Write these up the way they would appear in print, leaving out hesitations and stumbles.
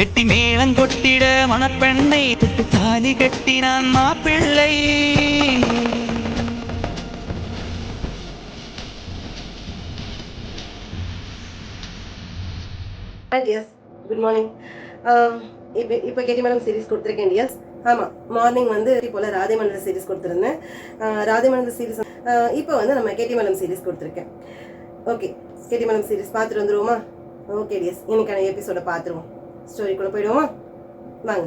கெட்டி மேளங்கொட்டிட மணப்பெண்ணை தொட்டு தாலி கட்டினான் மாப்பிள்ளை. Good morning. இப்போ கேட்டி மேடம் சீரிஸ் கொடுத்துருக்கேன் டியர்ஸ். ஆமாம், மார்னிங் வந்து போல் ராதே மண்டல சீரிஸ் கொடுத்துருந்தேன். ராதே மண்டல சீரிஸ் இப்போ வந்து நம்ம கேட்டி மேடம் சீரிஸ் கொடுத்துருக்கேன். ஓகே, கேட்டி மேடம் சீரிஸ் பார்த்துட்டு வந்துடுவோமா? ஓகே டியர்ஸ், இன்னைக்கான எபிசோட பார்த்துருவோம். ஸ்டோரிக்குள்ளே போயிடுவோமா? வாங்க.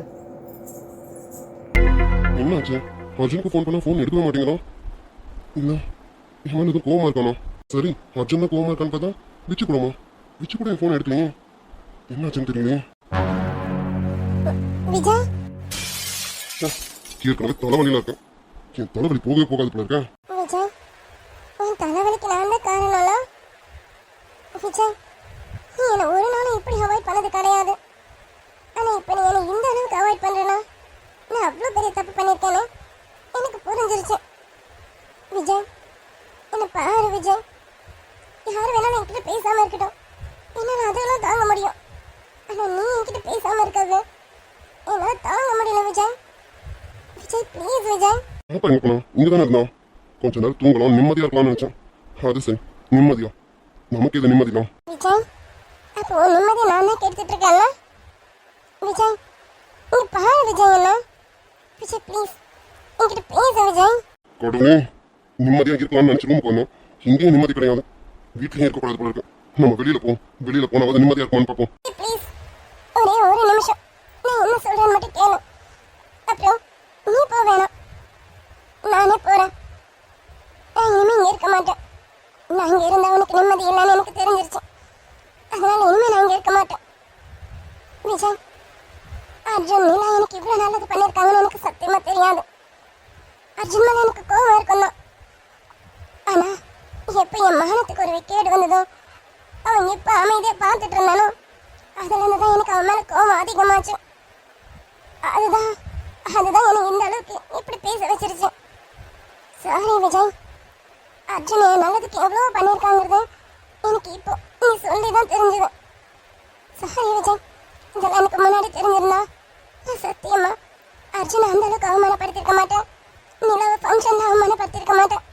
என்னாச்சு? அர்ஜுனுக்கு ஃபோன் பண்ணா ஃபோன் எடுக்கவே மாட்டேங்கிறோம். இல்லை, இவன் எதுவும் கோவமா இருக்கானோ? சரி, அர்ஜுன் தான் கோவமா இருக்கான்னு பார்த்தா விச்சு கூடமா? விச்சு கூட என் ஃபோன் எடுக்கலையே, என்னாச்சுன்னு தெரியலையே. விஜய், ஏற்கனவே தலைவலியில இருக்கேன். என் தலைவலி போகவே போகாது போல இருக்கேன். விஜய், உன் தலைவலிக்கு நான் தான் காரணம்ல. விஜய், நீ என்னை ஒரு நாளும் இப்படி அவாய்ட் பண்ணது கிடையாது. ஆனால் இப்போ நீ என்னை இந்த அளவுக்கு அவாய்ட் பண்ணுறேன்னா நான் அவ்வளோ பெரிய தப்பு பண்ணியிருக்கேன்னு எனக்கு புரிஞ்சிருச்சு. விஜய், என்னை பாரு விஜய், யார் வேணாலும் என்கிட்ட பேசாமல் இருக்கட்டும், என்னால் அதெல்லாம் தாங்க முடியும். ஆனால் நீ என்கிட்ட பேசாமல் இருக்காது என்னால் தாங்க முடியல விஜய். விஜய் ப்ளீஸ் விஜய். அப்பா எங்க போனோம்? இங்க தானே இருந்தோம். கொஞ்ச நேரம் தூங்கலாம், நிம்மதியா இருக்கலாம்னு நினைச்சேன். அது சரி, நிம்மதியா? நமக்கு இது நிம்மதி தான். விஜய், அப்போ நிம்மதியை நான் தான் கெடுத்துட்டு இருக்கேன்ல. விஜய், நீ பாரு விஜய், என்ன விஜய் ப்ளீஸ் என்கிட்ட பேச விஜய். கடவுளே, நிம்மதியா இருக்கலாம்னு நினைச்சு ரூமுக்கு வந்தோம். இங்கேயும் நிம்மதி கிடையாது, வீட்லயும் இருக்கக்கூடாது போல இருக்கு. நம்ம வெளியில போவோம், வெளியில போனாவது நிம்மதியா இருக்குமான்னு பார்ப்போம். ப்ளீஸ் ஒரே ஒரு நிமிஷம், நான் என்ன சொல்றேன்னு மட்டும் கேளு. அப்புறம் நீ போ வேணாம், நானே போறேன். நான் இனிமே இங்க இருக்க மாட்டேன். நான் இங்க இருந்தா உனக்கு நிம்மதி இல்லைன்னு எனக்கு தெரிஞ்சிருச்சு. அதனால இனிமே நான் இங்க இருக்க மாட்டேன். விஜய், அர்ஜுன் நீலா எனக்கு இவ்வளவு நல்லது பண்ணியிருக்காங்கன்னு எனக்கு சத்தியமா தெரியாது. அர்ஜுன் மேல எனக்கு கோவம் இருக்கும் தான். ஆனா எப்ப என் மானத்துக்கு ஒரு கேடு வந்ததோ, அவன் எப்ப அமைதியா பார்த்துட்டு இருந்தானோ, அதுல இருந்துதான் எனக்கு அவன் மேல கோவம் அதிகமாச்சு. அதுதான் எனக்கு இந்த அளவுக்கு இப்படி பேச வச்சிருச்சு. சாரி விஜய், அர்ஜுன் என் நல்லதுக்கு எவ்வளோ பண்ணியிருக்காங்கிறது எனக்கு இப்போ நீ சொல்லிதான் தெரிஞ்சது. சாரி விஜய், இதெல்லாம் எனக்கு முன்னாடி தெரிஞ்சிருந்தா நான் சத்தியமா அர்ஜுனை அந்த அளவுக்கு அவமானப்படுத்திருக்க மாட்டேன். நிலாவை ஃபங்க்ஷன்ல அவமானப்படுத்திருக்க மாட்டேன்.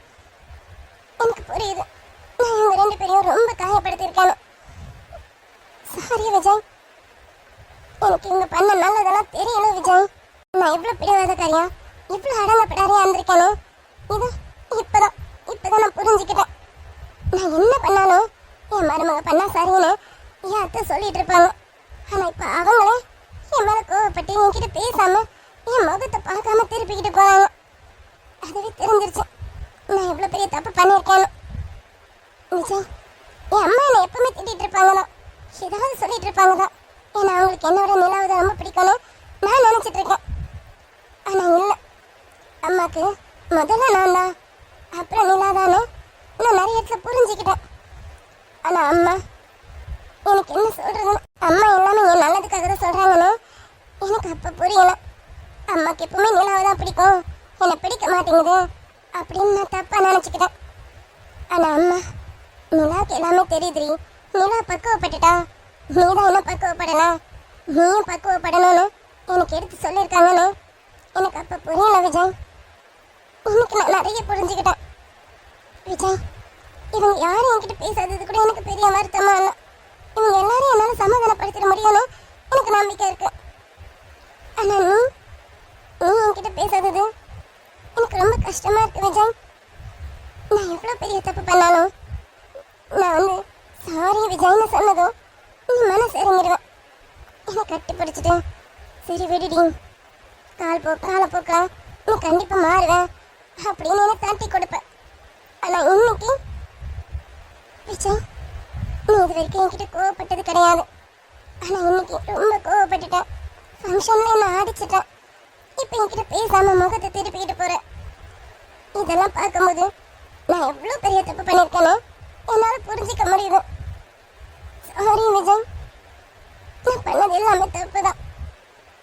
எனக்கு புரியுது, நான் இவங்க ரெண்டு பேரையும் ரொம்ப காயப்படுத்தியிருக்கேன். சாரி விஜய், எனக்கு இவங்க பண்ண நல்லதெல்லாம் தெரியல விஜய். நான் எவ்வளோ பிடிவாதக்காரியா, இவ்வளோ அடங்கப்படாரியா இருந்திருக்கேனே, இப்பதான் நான் புரிஞ்சுக்கிட்டேன். நான் என்ன பண்ணாலும் என் மருமக பண்ணா சரின்னு என் அத்தை சொல்லிட்டு இருப்பாங்க. ஆனா இப்ப அவங்களே என் மேல கோவப்பட்டு என்கிட்ட பேசாம என் முகத்தை பார்க்காம திருப்பிக்கிட்டு போறாங்க. அதுவே தெரிஞ்சிருச்சு நான் எவ்வளவு பெரிய தப்பு பண்ணியிருக்கேன்னு. விஜய், என் அம்மா என்னை எப்பவுமே திட்டிட்டு இருப்பாங்கதான், ஏதாவது சொல்லிட்டு இருப்பாங்கதான். ஏன்னா அவங்களுக்கு என்னோட நிலாவை ரொம்ப பிடிக்கும்னு நான் நினைச்சிட்டு இருக்கேன். ஆனா இல்லை, அம்மாக்கு முதல்ல நான் தான், அப்புறம் நிலாதானே நான் நிறைய இடத்துல புரிஞ்சுக்கிட்டேன். ஆனா அம்மா எனக்கு என்ன சொல்றதுன்னு, அம்மா எல்லாமே என் நல்லதுக்காக தான் சொல்றாங்கன்னு எனக்கு அப்ப புரியல. அம்மாக்கு எப்பவுமே நிலாவை தான் பிடிக்கும், என்னை பிடிக்க மாட்டேங்குது அப்படின்னு நான் தப்பா நினைச்சுக்கிட்டேன். ஆனா அம்மா, நிலாவுக்கு எல்லாமே தெரியுதுரி, நிலா பக்குவப்பட்டுட்டா, நீ தான் என்ன பக்குவப்படல, நீயும் பக்குவப்படணும்னு எனக்கு எடுத்து சொல்லியிருக்காங்கன்னு எனக்கு அப்ப புரியல விஜய். இன்னைக்கு நான் நிறைய புரிஞ்சுக்கிட்டேன் விஜய். இவங்க யாரும் என்கிட்ட பேசாதது கூட எனக்கு பெரிய வருத்தமா இல்லை. இவங்க எல்லாரும் என்னால சமாதானப்படுத்திட முடியும்னு எனக்கு நம்பிக்கை இருக்கு. ஆனா நீ என்கிட்ட பேசாதது எனக்கு ரொம்ப கஷ்டமா இருக்கு விஜய். நான் எவ்வளவு பெரிய தப்பு பண்ணாலும் நான் வந்து சாரி விஜய்னு சொன்னதும் நீ மனசு இறங்கிடுவேன். என்னை கட்டி பிடிச்சிட்டு சரி விடுடி, காலை போக்கா நீ கண்டிப்பா மாறுவேன் அப்படின்னு என்னை தட்டி கொடுப்பேன். ஆனா இன்னைக்கு விஜய், நீ இது வரைக்கும் என்கிட்ட கோவப்பட்டது கிடையாது. ஆனா இன்னைக்கு ரொம்ப கோவப்பட்டுட்டேன். ஃபங்க்ஷன்ல என்ன அடிச்சிட்டேன். இப்ப என்கிட்ட பேசாம முகத்தை திருப்பிக்கிட்டு போறேன். இதெல்லாம் பார்க்கும்போது நான் எவ்வளவு பெரிய தப்பு பண்ணியிருக்கேன்னு என்னால புரிஞ்சிக்க முடியுது. சாரி விஜய், நான் பண்ணது எல்லாமே தப்பு தான்.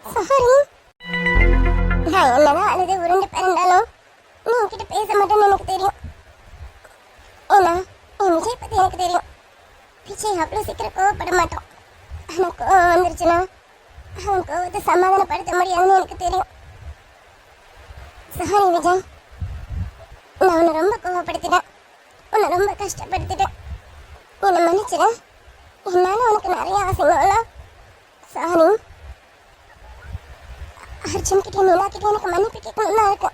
சாரி. நான் என்னதான் அழுது உருண்டு பிறந்தாலும் நீ என்கிட்ட பேச மாட்டேன்னு எனக்கு தெரியும். ஏன்னா என் விஜய் பத்தி எனக்கு தெரியும். விஜய் அவ்வளோ சீக்கிரம் கோவப்பட மாட்டோம். ஆனால் கோவம் வந்துருச்சுன்னா அவன் கோவத்தை சமாதானப்படுத்த முடியாதுன்னு எனக்கு தெரியும். சாரி விஜய், நான் உன்னை ரொம்ப கோவப்படுத்திட்டேன், உன்னை ரொம்ப கஷ்டப்படுத்திட்டேன். என்னை மன்னிச்சிடு. என்னால உனக்கு நிறைய ஆசைங்கள. சாரி. அர்ஜுன் கிட்டே நீலா கிட்டே எனக்கு மன்னிப்பு கேட்கணும்னு தான் இருக்கு.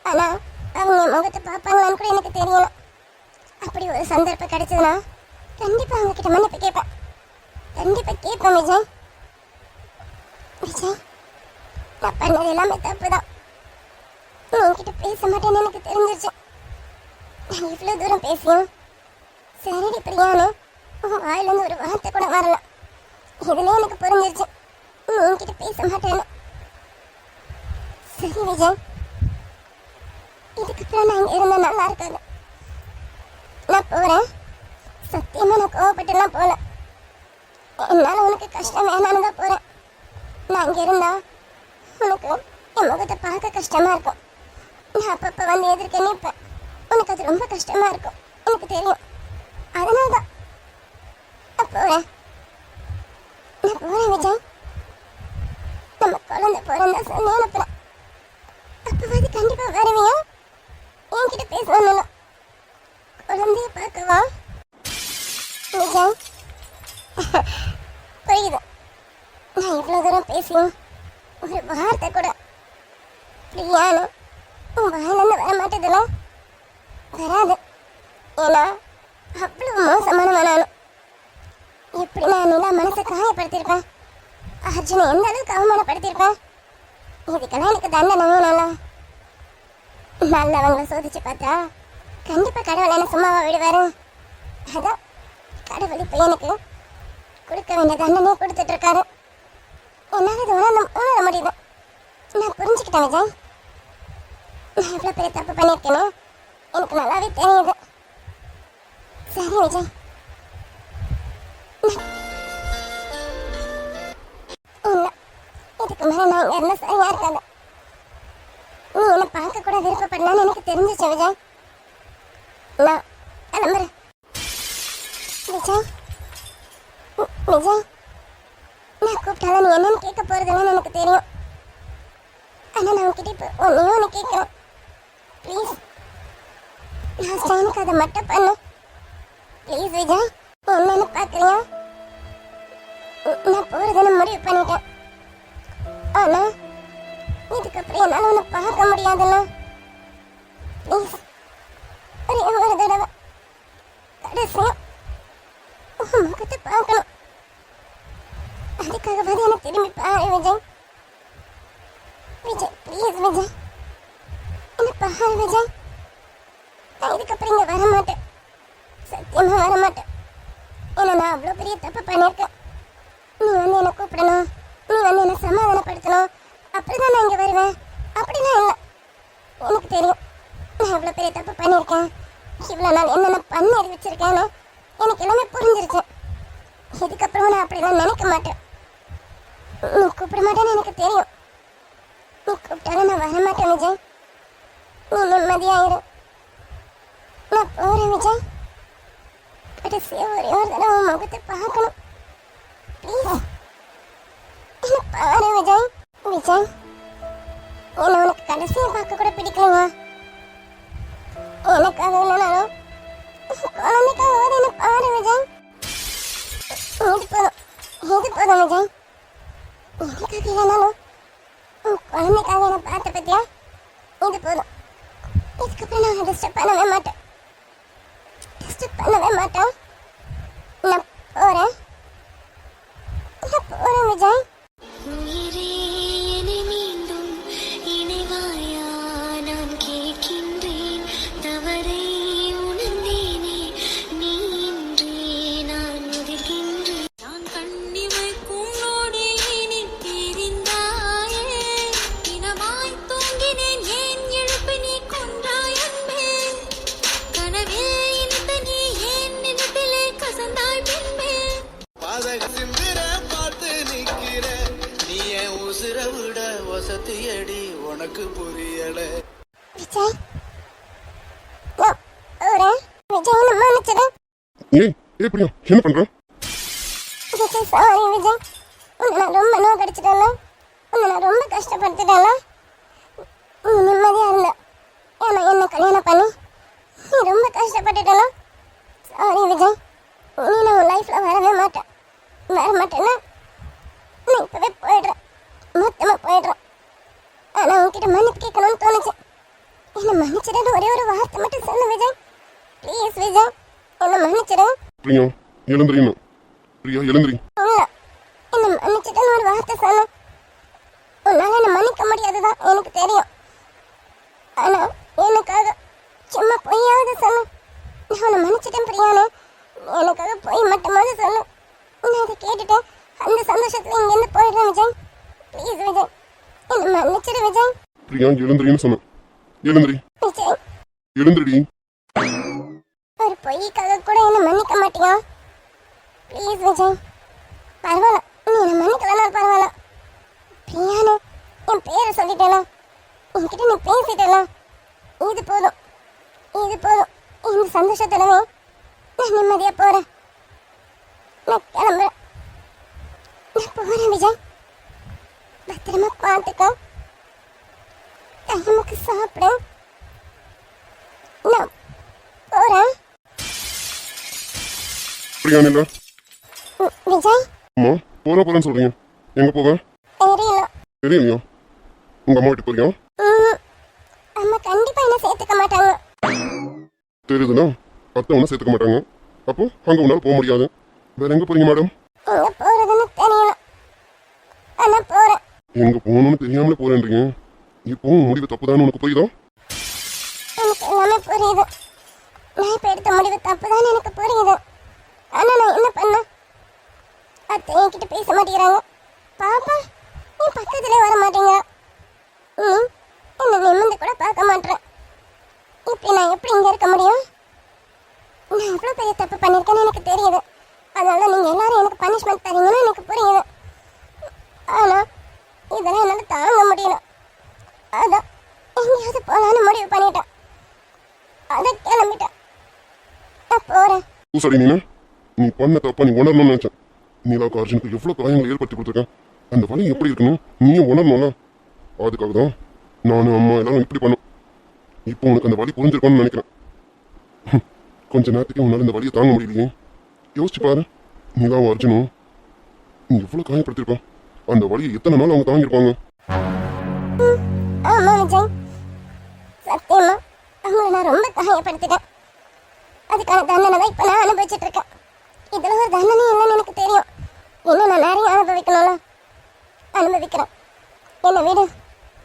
ஆனா அவங்க என் முகத்தை பார்ப்பாங்களான்னு கூட எனக்கு தெரியல. அப்படி ஒரு சந்தர்ப்பம் கிடைச்சதுன்னா கண்டிப்பா அவங்க கிட்ட மன்னிப்பு கேட்பேன். கண்டிப்பா கேட்பேன் விஜய். விஜய், நான் பண்ணது எல்லாமே தப்பு தான். உன்கிட்ட பேச மாட்டேன்னு எனக்கு தெரிஞ்சிருச்சு. நான் இவ்வளோ தூரம் பேசியும் சரிடி பிரியானு உன் வாயிலிருந்து ஒரு வார்த்தை கூட வரல. இதுல எனக்கு புரிஞ்சிருச்சு நீ என்கிட்ட பேச மாட்டேன்னு. சரி விஜய், இதுக்கப்புறம் நான் இங்க இருந்தா நல்லா இருக்காது. நான் போறேன். சத்தியமா நான் கோவப்பட்டுலாம் போல. என்னால உனக்கு கஷ்டம் வேணான்னு தான் போறேன். நான் இங்க இருந்தா உனக்கு என் முகத்தை பார்க்க கஷ்டமா இருக்கும். நான் அப்பப்ப வந்து எதிர்க்க நிற்பேன். உனக்கு அது ரொம்ப கஷ்டமா இருக்கும், எனக்கு தெரியும். அதனால்தான் நான் போறேன். நான் போறேன் விஜய். நம்ம குழந்தை பிறந்தா சொல்லி அனுப்புறேன். அப்பவாது கண்டிப்பா வருவியா? என்கிட்ட பேசணும். குழந்தைய பார்க்கவா விஜய்? புரியுது. நான் இவ்வளவு தூரம் பேசியும் ஒரு வார்த்தை கூட பிரியானு உன் வாயிலிருந்து வர மாட்டேதுல வராது. ஏன்னா அவ்வளவு மோசமானவன் நானும். எப்படி நான் நிலா மனசை காயப்படுத்தியிருப்பேன், அர்ஜுனை எந்த அளவுக்கு அவமானப்படுத்தியிருப்பேன். இதுக்கெல்லாம் எனக்கு தண்டனை வேணும்ல. நல்லவங்களை சோதிச்சு பார்த்தா கண்டிப்பா கடவுள் என்ன சும்மாவா விடுவாரு? அதான் கடவுள் இப்ப எனக்கு கொடுக்க வேண்டிய தண்டனையை கொடுத்துட்டு இருக்காரு. என்னால் அது உணர முடியுது. நான் புரிஞ்சுக்கிட்டேன் விஜய். நான் எவ்வளோ பெரிய தப்பு பண்ணியிருக்கேன்னு எனக்கு நல்லாவே தெரியுது. சரி விஜய், இல்லை இதுக்கு மேலே நான் இங்கே இருந்தால் சரியா இருக்காது. நீ என்னை பார்க்க கூட விருப்பப்படலான்னு எனக்கு தெரிஞ்சிச்சு விஜய். நான் கிளம்புறேன் விஜய். விஜய், நான் கூப்பிட்டாலும் நீ என்னன்னு கேட்க போறதுன்னு எனக்கு தெரியும். ஆனா நான் உன்கிட்ட இப்போ ஒன்று கேட்குறேன். ப்ளீஸ் லாஸ்ட் டைமுக்கு அதை மட்டும் பண்ணு ப்ளீஸ் விஜய். என்னன்னு பார்க்குறியா? நான் போறதுன்னு முடிவு பண்ணிட்டேன். ஆனா இதுக்கப்புறம் என்னால் உன்னை பார்க்க முடியாதுல்ல. ப்ளீஸ் ஒரே ஒரு தடவை கடைசியா உன் முகத்தை பார்க்கணும். அதுக்காகவாது எனக்கு திரும்பி பாரு விஜய். விஜய் ப்ளீஸ் விஜய், என்ன பாரு விஜய். நான் இதுக்கப்புறம் இங்கே வர மாட்டேன், சத்தியமா வர மாட்டேன். ஏன்னா நான் அவ்வளோ பெரிய தப்பு பண்ணியிருக்கேன். நீ வந்து என்னை கூப்பிடணும், நீ வந்து என்னை சமாதானப்படுத்தணும், அப்படிதான் நான் இங்கே வருவேன். அப்படிலாம் இல்லை. எனக்கு தெரியும் நான் எவ்வளோ பெரிய தப்பு பண்ணியிருக்கேன். இவ்வளோ நாள் என்னென்ன பண்ணி அறிவிச்சிருக்கேன்னு எனக்கு எல்லாமே புரிஞ்சிருச்சு. இதுக்கப்புறம் நான் அப்படிலாம் நினைக்க மாட்டேன். நீ கூப்பிட மாட்டேன்னு எனக்கு தெரியும். நீ கூப்பிட்டாலும் நான் வர மாட்டேன் விஜய். நீ நிம்மதியாயிரு. நான் போறேன் விஜய். கடைசியா ஒரே ஒரு தடவை உன் முகத்தை பார்க்கணும் ப்ளீஸ். என்ன பாரு விஜய். விஜய், என்ன உனக்கு கடைசியா பார்க்க கூட பிடிக்கலையா? எனக்காக இல்லைனாலும் குழந்தைக்காக என்ன பாரு விஜய். இது போதும், இது போதும் விஜய். எனக்காக இல்லைனாலும் உன் குழந்தைக்காக என்ன பார்த்த பத்தியா? இது போதும். இதுக்கப்புறம் நான் டிஸ்டர்ப் பண்ணவே மாட்டேன், டிஸ்டர்ப் பண்ணவே மாட்டேன். நான் போறேன், நான் போறேன் விஜய். உயிரே என்னை மீண்டும் இணைவாயா நான் கேட்கின்றேன். தவறை உணர்ந்தேனே நீ இன்றே நான் உதிர்கின்றேன். நான் கண்ணி வைக்கும் நொடியினி பிரிந்தாயே. தினமாய் தூங்கினேன் ஏன் எழுப்பி நீ கொன்றாய் அன்பே. கனவில் இனித்த நீ ஏன் நினைப்பிலே கசந்தாய் பின்பே. பாதக சிந்திர பார்த்து நிக்கிற நீ என் உசிர விட வசதியடி உனக்கு புரியல. விஜய், நான் போறேன். விஜய் என்ன மன்னிச்சிடு. ஏய் ஏய் பிரியா, என்ன பண்ற? விஜய் சாரி விஜய். உன்னை நான் ரொம்ப நோய் கடிச்சிட்டேன்னா, உன்னை நான் ரொம்ப கஷ்டப்படுத்திட்டேன்னா, நீ நிம்மதியாக இருந்த. ஏன்னா என்ன கல்யாணம் பண்ணி நீ ரொம்ப கஷ்டப்பட்டுட்டேன்னா, சாரி விஜய், நீ நான் உன் லைஃப்பில் வரவே மாட்டேன். வர மாட்டேன்னா நான் இப்போவே போயிடுறேன், மொத்தமாக போயிடுறேன். ஆனால் உன்கிட்ட மன்னிப்பு கேட்கணும்னு தோணுச்சு. என்னை மன்னிச்சிடன்னு ஒரே ஒரு வார்த்தை மட்டும் சொல்லு விஜய். ப்ளீஸ் விஜய், என்னை மன்னிச்சிடு. பிரியா எழுந்திரின்னு. பிரியா எழுந்திரி. இல்லை, என்னை மன்னிச்சிட்டேன்னு ஒரு வார்த்தை சொல்லு. உன்னால் என்னை மன்னிக்க முடியாதுதான் எனக்கு தெரியும். ஆனால் எனக்காக சும்மா பொய்யாவது சொல்லு. நான் உன்னை மன்னிச்சிட்டேன் பிரியானே, எனக்காக பொய் மட்டுமாவது சொல்லு. நான் அதை கேட்டுட்டு அந்த சந்தோஷத்தில் இங்கேருந்து போயிடுறேன் விஜய். ப்ளீஸ் விஜய், என்னை மன்னிச்சிடு விஜய். பிரியா எழுந்திரின்னு சொன்னேன். எழுந்திரி. விஜய், எழுந்திரிடி. ஒரு பொய்க்காக கூட என்னை மன்னிக்க மாட்டியா? ப்ளீஸ் விஜய், பரவாயில்ல, நீ என்னை மன்னிக்கலனாலும் பரவாயில்ல. பிரியானு என் பேரை சொல்லிட்டேனா, என்கிட்ட நீ பேசிட்டேனா, இது போதும், இது போதும். இந்த சந்தோஷத்துலவே நான் நிம்மதியாக போகிறேன். நான் கிளம்புறேன், நான் போகிறேன் விஜய். பத்திரமா பார்த்துக்கோ, டைமுக்கு சாப்பிடு. நான் போகிறேன். பிரியா இல்ல. விஜய், அம்மா போறேன்னு சொல்றீங்க, எங்க போக தெரியல. தெரியலையா? உங்க அம்மா வீட்டுக்கு போறியா? அம்மா கண்டிப்பா என்ன சேர்த்துக்க மாட்டாங்க. தெரியுதுண்ணா, அத்தை ஒன்றும் சேர்த்துக்க மாட்டாங்க. அப்போ அங்க உன்னால போக முடியாது. வேற எங்க போறீங்க மேடம்? எங்க போறதுன்னு தெரியல, ஆனா போறேன். எங்க போகணும்னு தெரியாமலே போறேன்றீங்க. இப்போ முடிவு தப்புதான்னு உனக்கு புரியுதா? எனக்கு எல்லாமே புரியுது. நான் இப்ப எடுத்த முடிவு தப்புதான் எனக்கு புரியுது. ஆனா நான் என்ன பண்ண? அத்தை என்கிட்ட பேச மாட்டேங்கிறாங்க. பாப்பா என் பக்கத்துலேயே வர மாட்டேங்க. என்ன நிமிந்து கூட பார்க்க மாட்டேன். இப்படி நான் எப்படி இங்க இருக்க முடியும்? நான் எவ்வளோ பெரிய தப்பு பண்ணியிருக்கேன்னு எனக்கு தெரியுது. அதனால நீங்க எல்லாரும் எனக்கு பனிஷ்மெண்ட் தரீங்கன்னு எனக்கு புரியுது. ஆனா இதெல்லாம் என்னால் தாங்க முடியல. அதான் எங்கேயாவது போகலான்னு முடிவு பண்ணிட்டேன். அதை கிளம்பிட்டேன். நான் போறேன். சரி நீனா, நீ பண்ண தப்பா நீ உணரணும்னு நினைச்சேன். நீலாவுக்கு அர்ஜுனுக்கு எவ்வளவு காயங்களை ஏற்படுத்தி கொடுத்துருக்கேன். அந்த வலி எப்படி இருக்கணும் நீயும் உணரணும்ல. அதுக்காக தான் நானும் அம்மா எல்லாரும் இப்படி பண்ணோம். இப்போ உனக்கு அந்த வலி புரிஞ்சிருக்கோன்னு நினைக்கிறேன். கொஞ்ச நேரத்துக்கு உன்னால இந்த வலியை தாங்க முடியலையே. யோசிச்சு பாரு, நீலாவும் அர்ஜுனும் நீ எவ்வளவு காயப்படுத்திருப்பான். அந்த வலியை எத்தனை நாள் அவங்க தாங்கியிருப்பாங்க. ஆமா விஜய், சத்தியமா அவங்களை நான் ரொம்ப காயப்படுத்திட்டேன். அதுக்கான தண்டனை தான் இப்போ நான் அனுபவிச்சுட்டு இருக்கேன். இதுல ஒரு தண்டனை இல்லைன்னு எனக்கு தெரியும். இன்னும் நான் நிறைய அனுபவிக்கணும்ல, அனுபவிக்கிறேன். என்னை விடு,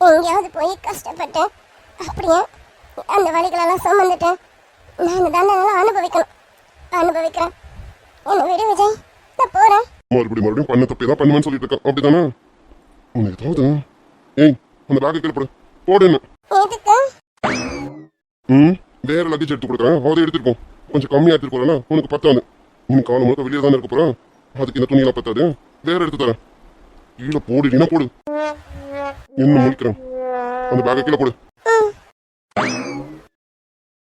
எங்கேயாவது போய் கஷ்டப்பட்டு அப்படியே அந்த வழிகளெல்லாம் சுமந்துட்டு நான் இந்த தண்டனைலாம் அனுபவிக்கிறேன். என்னை விடு விஜய், நான் போறேன். மறுபடியும் பண்ண தப்பே தான் பண்ணுவேன்னு சொல்லிட்டு இருக்கேன், அப்படித்தானே? உனக்கு ஏதாவது ஏய் அந்த பேக்கை கிளப்பிடு போடுன்னு. எதுக்கு? வேற லக்கேஜ் எடுத்து கொடுக்குறேன், அதை எடுத்துருப்போம். கொஞ்சம் கம்மியாக எடுத்துட்டு போறேன்னா உனக்கு பத்தாது. இன்னும் காலம் முழுக்க வெளியே தானே இருக்க போறேன். அதுக்கு இந்த துணியெல்லாம் பத்தாது, வேற எடுத்து தரேன். கீழே போடுறீங்கன்னா போடு. என்ன முடிக்கிறேன், அந்த பேக்கை கீழே போடு.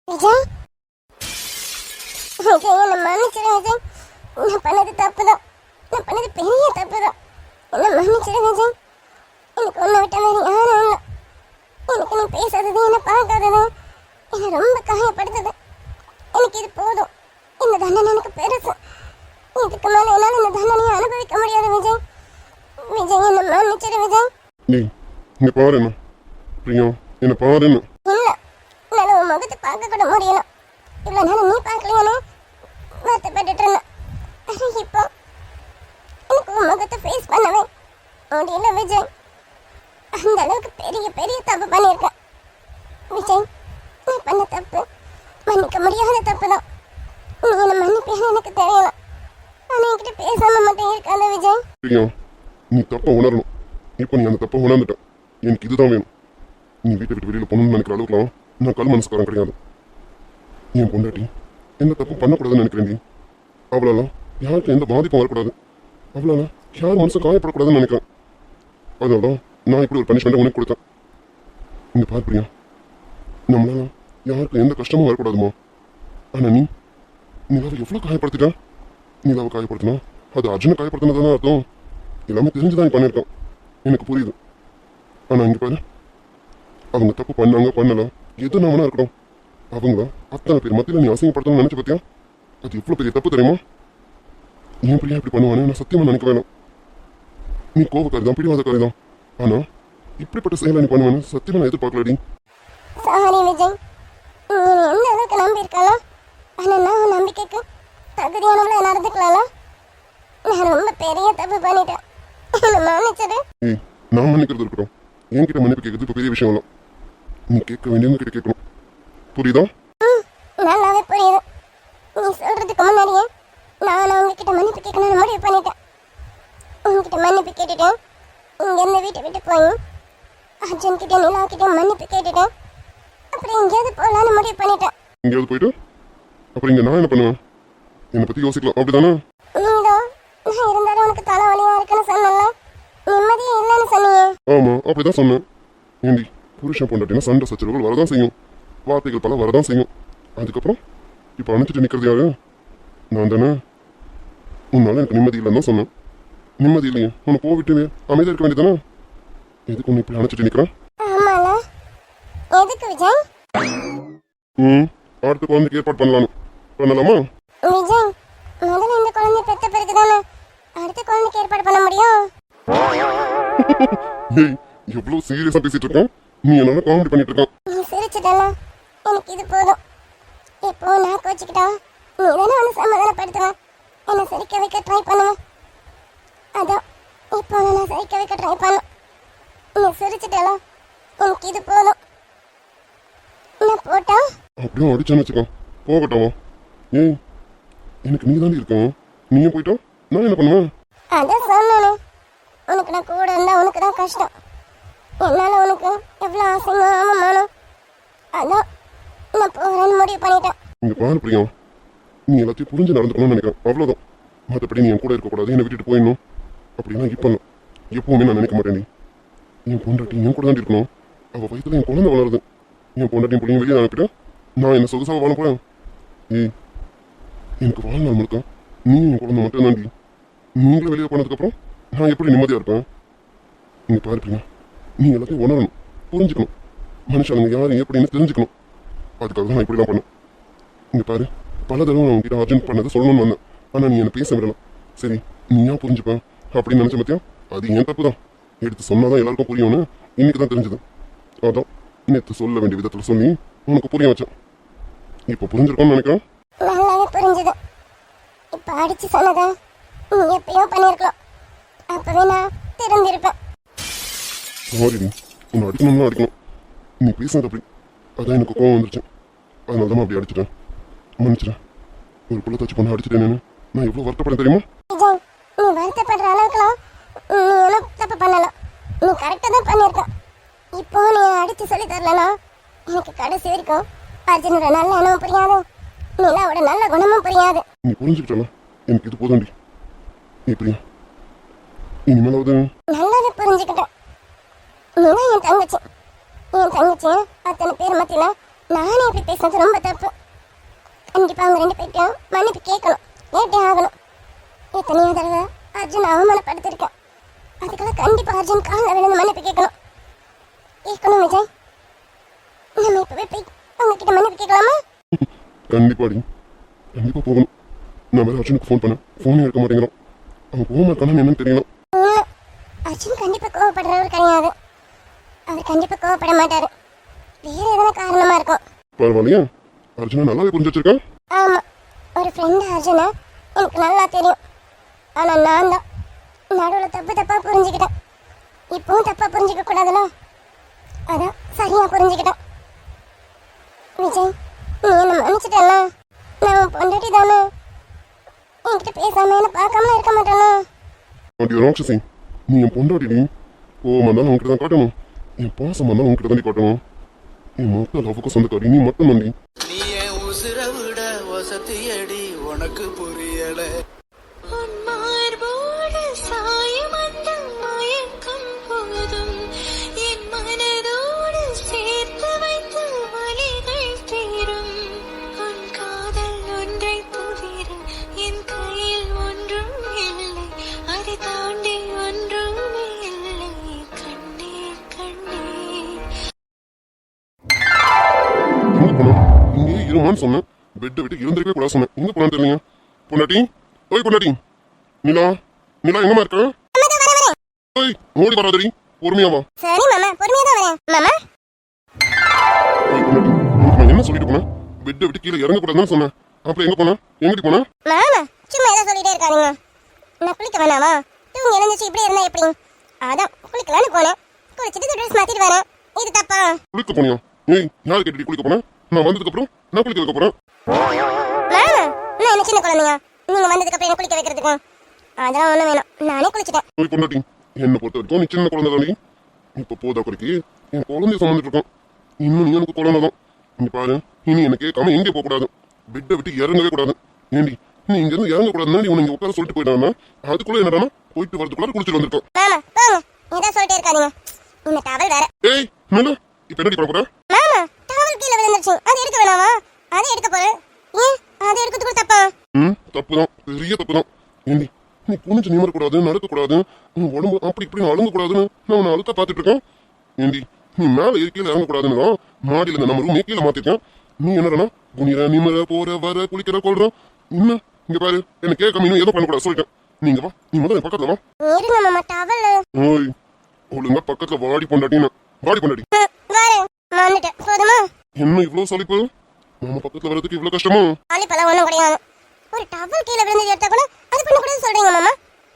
விஜய், விஜய் என்னை மன்னிச்சிடு விஜய். நான் பண்ணது தப்பு தான், நான் பண்ணது பெரிய தப்பு தான். என்னை மன்னிச்சிடு விஜய். எனக்கு உன்னை விட்ட வேறு யாரும் இல்லை. எனக்கு நீ பேசாதது, என்னை பார்க்காதது என்னை ரொம்ப காயப்படுத்துது. எனக்கு இது போதும். இந்த தண்டனை எனக்கு பெருசு. இதுக்கு மேலே என்னால் இந்த தண்டனையை அனுபவிக்க முடியாது விஜய். விஜய் என்னை மன்னிச்சிடு விஜய். நீ இங்க பாரு என்ன பிரியா, என்ன பாரு என்ன. இல்லை, என்னால் உன் முகத்தை பார்க்க கூட முடியல. இவ்வளோ நேரம் நீ பார்க்கலையானே வருத்தப்பட்டுட்டு இருந்தேன். இப்போ எனக்கு உன் முகத்தை ஃபேஸ் பண்ணவே முடியல விஜய். அந்த அளவுக்கு பெரிய பெரிய தப்பு பண்ணியிருக்கேன் விஜய். நான் பண்ண தப்பு மன்னிக்க முடியாத தப்பு தான். நீ என்ன மன்னிப்பேன்னு எனக்கு தெரியல. ஆனால் என்கிட்ட பேசாம மட்டும் இருக்காத விஜய். பிரியா, நீ தப்பை உணரணும். இப்போ நீ அந்த தப்பை உணர்ந்துட்ட. எனக்கு இதுதான் வேணும். நீ வீட்டை விட்டு வெளியில் போகணும்னு நினைக்கிற அளவுக்குலாம் நான் கல் மனசுக்காரன் கிடையாது. என் பொண்டாட்டி எந்த தப்பும் பண்ணக்கூடாதுன்னு நினைக்கிறேன். நீ அவளாலாம் யாருக்கும் எந்த பாதிப்பும் வரக்கூடாது. அவளால யார் மனசு காயப்படக்கூடாதுன்னு நினைக்கிறேன். அதனால தான் நான் இப்படி ஒரு பனிஷ்மெண்ட்டை உனக்கு கொடுத்தேன். இங்கே பார் பிரியா, நம்மளால யாருக்கும் எந்த கஷ்டமும் வரக்கூடாதுமா. ஆனால் நீ நிலாவை எவ்வளோ காயப்படுத்திட்ட. நிலாவை காயப்படுத்தினா அது அர்ஜுனை காயப்படுத்தினதானே அர்த்தம். எல்லாமே தெரிஞ்சுதான் நீ பண்ணியிருக்கான், எனக்கு புரியுது. ஆனா இங்க பாரு, அவங்க தப்பு பண்ணாங்க பண்ணலாம் எது நாமனா இருக்கட்டும், அவங்கள அத்தனை பேர் மத்தியில நீ அசிங்கப்படுத்தணும்னு நினைச்ச பத்தியா? அது எவ்வளவு பெரிய தப்பு தெரியுமா? ஏன் பிரியா இப்படி பண்ணுவானு நான் சத்தியமா நினைக்க வேணாம். நீ கோபக்காரி தான், பிடிவாதக்காரி தான். ஆனா இப்படிப்பட்ட செயலை நீ பண்ணுவேன்னு சத்தியமா நான் எதிர்பார்க்கலடி. சாரி விஜய், நீ எந்த அளவுக்கு நம்பி இருக்கலாம். ஆனா நான் நம்பிக்கைக்கு தகுதியானவளை நடந்துக்கலாம். நான் ரொம்ப பெரிய தப்பு பண்ணிட்டேன், என்னை மன்னிச்சிடு. ஏய், நான் மன்னிக்கிறது இருக்கட்டும், என்கிட்ட மன்னிப்பு கேட்கறது இப்போ பெரிய விஷயம் இல்லை. நீ கேட்க வேண்டியவங்க கிட்ட கேட்கணும், புரியுதா? நல்லாவே புரியுது. நீ சொல்றதுக்கு முன்னாடியே நான் உங்ககிட்ட மன்னிப்பு கேட்கணும்னு முடிவு பண்ணிட்டேன். உங்ககிட்ட மன்னிப்பு கேட்டுட்டேன், இங்க இந்த வீட்டை விட்டு போய் அர்ஜுன் கிட்ட நிலா கிட்ட மன்னிப்பு கேட்டுட்டேன். அப்புறம் எங்கேயாவது போகலான்னு முடிவு பண்ணிட்டேன். எங்கேயாவது போயிட்டு அப்புறம் இங்க நான் என்ன பண்ணுவேன்? என்னை பத்தி யோசிக்கலாம், அப்படிதானே? நீதோ நான் இருந்தாலும் உனக்கு தலைவலியா இருக்குன்னு சொன்னல, நிம்மதியே இல்லைன்னு சொன்னீங்க. ஆமா, அப்படிதான் சொன்னேன். ஏண்டி, புருஷன் பொண்டாட்டினா சண்டை சச்சரவுகள் வரதான் செய்யும், வார்த்தைகள் பல வரதான் செய்யும். அதுக்கப்புறம் இப்போ அணைச்சிட்டு நிற்கிறது யாரு? நான் தானே. உன்னால எனக்கு நிம்மதி இல்லைன்னு தான் சொன்னேன். நிம்மதி இல்லையே, உன்னை போவிட்டு அமைதியாக இருக்க வேண்டியதானே? எதுக்கு உன்னை இப்படி அணைச்சிட்டு நிற்கிறேன்? ஆமால, எதுக்கு விஜய்? அடுத்த குழந்தைக்கு ஏற்பாடு பண்ணலான்னு. பண்ணலாமா? விஜய், முதல்ல இந்த குழந்தை பெத்த பிறகுதானே அடுத்த குழந்தைக்கு ஏற்பாடு பண்ண முடியும். ஏய், எவ்வளவு சீரியஸா பேசிட்டு இருக்கேன், நீ என்ன காமெடி பண்ணிட்டு இருக்கான். நீ சிரிச்சிட்டல, எனக்கு இது போதும். இப்போ நான் கோச்சிக்கிட்டா நீ தானே வந்து சமாதானப்படுத்துவேன், என்னை சிரிக்க வைக்க ட்ரை பண்ணுவேன். அதான் இப்போ நான் சிரிக்க வைக்க ட்ரை பண்ணேன். நீ சிரிச்சிட்டல, எனக்கு இது போதும். நான் போட்டா அப்படியே அடிச்சான்னு வச்சுக்கோ, போகட்டாவா? ஏய், எனக்கு நீ தாண்டி இருக்கேன், நீயே போயிட்டா நான் என்ன பண்ணுவேன்? அதான் சொன்னானே, உனக்கு நான் கூட இருந்தா உனக்கு தான் கஷ்டம். என்னால உனக்கு எவ்வளோ ஆசைங்க ஆமாம். அதான் நான் போகிறேன்னு முடிவு பண்ணிட்டேன். இங்க பாரு பிரியா, நீ எல்லாத்தையும் புரிஞ்சு நடந்துக்கணும்னு நினைக்கிறேன், அவ்வளவுதான். மற்றபடி நீ என் கூட இருக்கக்கூடாது, என்னை விட்டுட்டு போயிடணும் அப்படின்னா இப்போ எப்பவுமே நான் நினைக்க மாட்டேன். என் பொண்டாட்டி என் கூட தான் இருக்கணும், அவள் வயசுல என் குழந்தை வளருது. என் பொண்டாட்டியும் பிள்ளைங்க வெளியே அனுப்பிட்டு நான் என்ன சொகுசாக வாழ போறேன்? ஏய், எனக்கு வாழ்நாள் முழுக்க நீ என் குழந்தை மட்டும் தாண்டி. நீங்களே வெளியே போனதுக்கப்புறம் நான் எப்படி நிம்மதியாக இருப்பேன்? இங்கே பாரு பிரியா, நீ எல்லாத்தையும் உணரணும், புரிஞ்சுக்கணும், மனுஷங்க யாரும் எப்படின்னு தெரிஞ்சுக்கணும். அதுக்காக தான் நான் இப்படிலாம் பண்ணேன். இங்கே பாரு, பல தடவை நான் உங்ககிட்ட அர்ஜென்ட் பண்ணதை சொல்லணும்னு வந்தேன், ஆனால் நீ என்னை பேச விடலாம். சரி, நீயா புரிஞ்சுப்பேன் அப்படின்னு நினச்ச பத்தியா? அது ஏன் தப்பு தான். எடுத்து சொன்னாதான் எல்லாருக்கும் புரியும்னு இன்னைக்கு தான் தெரிஞ்சது. அதான் நேற்று சொல்ல வேண்டிய விதத்தில் சொல்லி உனக்கு புரிய வச்சேன். இப்போ புரிஞ்சிருக்கோன்னு நினைக்கிறேன். நல்லாவே புரிஞ்சுது. இப்போ அடிச்சு சொன்னதா நீ எப்பயோ பண்ணியிருக்கலாம், அப்பவே நான் திருந்திருப்பேன். சாரி, உன்னை அடிக்கணும்னா அடிக்கணும், நீ பேசுனது அப்படி, அதான் எனக்கு கோவம் வந்துருச்சு. அதனால தான் அப்படி அடிச்சிட்டேன், மன்னிச்சிட்டேன். ஒரு பிள்ளை தச்சு பண்ண அடிச்சிட்டேன்னு நான் எவ்வளோ வருத்தப்பட தெரியுமா? விஜய், நீ வருத்தப்படுற அளவுக்குலாம் நீ ஒன்றும் தப்பு பண்ணலாம், நீ கரெக்டாக தான் பண்ணியிருக்க. இப்போ நீ அடித்து சொல்லி தரலனா எனக்கு கடைசி வரைக்கும் அர்ஜுனோட நல்ல எண்ணமும் புரியாது, நிலாவோட நல்ல குணமும் புரியாது. நீ புரிஞ்சுக்கிட்டல, எனக்கு இது போதாண்டி. எப்படியா இனிமேலாவது நல்லாவே புரிஞ்சுக்கிட்டேன். நீதான் என் தங்கச்சி, என் தங்கச்சி அத்தனை பேர் மத்தியில நானே இப்படி பேசுனது ரொம்ப தப்பு. கண்டிப்பா அவங்க 2 பேர்ட்டையும் மன்னிப்பு கேட்கணும், கேட்டே ஆகணும். எத்தனையோ தடவை அர்ஜுன் அவமானப்படுத்திருக்கேன், அதுக்கெல்லாம் கண்டிப்பா அர்ஜுன் காலில் விழுந்து மன்னிப்பு கேட்கணும். கேட்கணும் விஜய், நம்ம இப்பவே போய் அவங்க கிட்ட மன்னிப்பு கேட்கலாமா? கண்டிப்பாடி, கண்டிப்பா போகணும். நான் வேற அர்ஜுனுக்கு ஃபோன் பண்ணேன், ஃபோனே எடுக்க மாட்டேங்கிறான். அவன் போக மாட்டானு என்னன்னு தெரியல. அர்ஜுன் கண்டிப்பா கோவப்படுறவர் கிடையாது, அவர் கண்டிப்பா கோவப்பட மாட்டாரு, வேற எதனா காரணமா இருக்கும். பரவாயில்லையா, அர்ஜுனா நல்லாவே புரிஞ்சு வச்சிருக்கேன். ஆமா, ஒரு ஃப்ரெண்ட் அர்ஜுனா எனக்கு நல்லா தெரியும். ஆனா நான் தான் நடுவில் தப்பா புரிஞ்சுக்கிட்டேன். இப்பவும் தப்பா புரிஞ்சுக்க கூடாதுல, அதான் சரியா புரிஞ்சுக்கிட்டேன். விஜய், நீ என்ன மன்னிச்சிட்டல, நான் உன் பொண்டாட்டி தானே, என்கிட்ட பேசாம என்ன பார்க்காம இருக்க மாட்டேனா? அப்படி ராட்சசி, நீ என் பொண்டாட்டி, கோவமா இருந்தாலும் உங்ககிட்ட தான் காட்டணும், என் பாசமா இருந்தாலும் உங்ககிட்ட தாண்டி காட்டணும். என் மொத்த லவ்வுக்கும் சொந்தக்காரி நீ மட்டும் தாண்டி. நீ என் உசுர விட வசதியடி, உனக்கு புரியல. சாயம் அந்த மயக்கம் போதும், என் மனதோடு சேர்த்து வைத்த வலிகள் தீரும். உன் காதல் ஒன்றை தவிர என் கையில் ஒன்றும் இல்லை, அதை தாண்டி ஒன்று போமான்னு சொன்னேன். பெட்டை விட்டு இருந்திருக்கவே கூடாது சொன்னேன். எங்க போனான்னு தெரியலங்க. பொண்டாட்டி, ஓய் பொண்டாட்டி, நிலா, நிலா எங்கம்மா இருக்க? ஓய், ஓடி வராதடி, பொறுமையா வா. சரி மாமா, பொறுமையா தான் வரேன் மாமா. ஓய் பொண்டாட்டி, நான் என்ன சொல்லிட்டு போனேன்? பெட்டை விட்டு கீழே இறங்க கூடாதுன்னு சொன்னேன். அப்புறம் எங்க போன? எங்கடி போன? மாமா சும்மா ஏதோ சொல்லிட்டே இருக்காதீங்க. நான் குளிக்க வேணாமா? தூங்கி எழுந்துச்சு இப்படி இருந்தா எப்படி? அதான் குளிக்கலான்னு போனேன். குளிச்சுட்டு ட்ரெஸ் மாத்திட்டு வரேன். இது தப்பா? குளிக்க போனியா? ஏய், யாரு கேட்டுடி குளிக்க போனேன்? நான் வந்ததுக்கு அப்புறம் நான் குளிக்க வைக்க போறேன். மாமா நான் என்ன சின்ன குழந்தையா? நீங்க வந்ததுக்கு அப்புறம் என்ன குளிக்க வைக்கிறதுக்கு? அதெல்லாம் ஒண்ணும் வேணாம், நானே குளிச்சிட்டேன். ஓய் பொண்டாட்டி, என்னை பொறுத்த வரைக்கும் நீ சின்ன குழந்தை தானே. இப்ப போதா குறைக்கு என் குழந்தைய சுமந்துட்டு இருக்கோம். இன்னும் நீ எனக்கு குழந்தை தான். நீ பாரு, இனி எனக்கு கேட்காம எங்கே போக கூடாது. பெட்டை விட்டு இறங்கவே கூடாது. ஏண்டி, நீ இங்க இருந்து இறங்க கூடாதுன்னா நீ உனக்கு உட்கார சொல்லிட்டு போயிட்டானா? அதுக்குள்ள என்னடா போயிட்டு வரதுக்குள்ள குளிச்சுட்டு வந்திருக்கோம். மாமா போங்க, ஏதோ சொல்லிட்டே இருக்காதீங்க. இந்த டவல் வேற. ஏய் மேல இப்ப என்னடி பண்ண போற? மாமா டவல் கீழே விழுந்துருச்சு, அது எடுக்க வேணாமா? அதை எடுக்க போறேன். ஏன் அதை எடுக்கிறதுக்கு தப்பா? தப்புதான், பெரிய தப்புதான். ஏண்டி, நீ குனிஞ்சு நிமிர கூடாது, நடக்க கூடாது, உன் உடம்பு அப்படி இப்படி அழுங்க கூடாதுன்னு நான் உன்னை அழுத்த பாத்துட்டு இருக்கேன். ஏண்டி, நீ மேல கீழே இறங்க கூடாதுன்னு தான் மாடியில இந்த நம்ம ரூம் கீழே மாத்திருக்கேன். நீ என்னடா குனிற நிமிர போற வர குளிக்கிற கொள்ற இன்னும் இங்க பாரு, என்ன கேட்காம இன்னும் எதுவும் பண்ணக்கூடாது சொல்லிட்டேன். நீங்க வா, நீ முதல்ல என் பக்கத்துல வா. இருங்க மாமா, டவல். ஓய், ஒழுங்கா பக்கத்துல வாடி பொண்டாட்டின்னு. வாடி பொண்டாட்டி. வரேன், வந்துட்டேன். போதுமா? என்ன இவ்வளவு சலிப்பு? மாமா பக்கத்துல வர்றதுக்கு இவ்வளவு கஷ்டமா? அலிப்பெல்லாம் ஒண்ணும் கிடையாது. ஒரு டவல் கீழே விழுந்து எடுத்தா கூட அது பண்ணக்கூடாது சொல்றீங்க மாமா.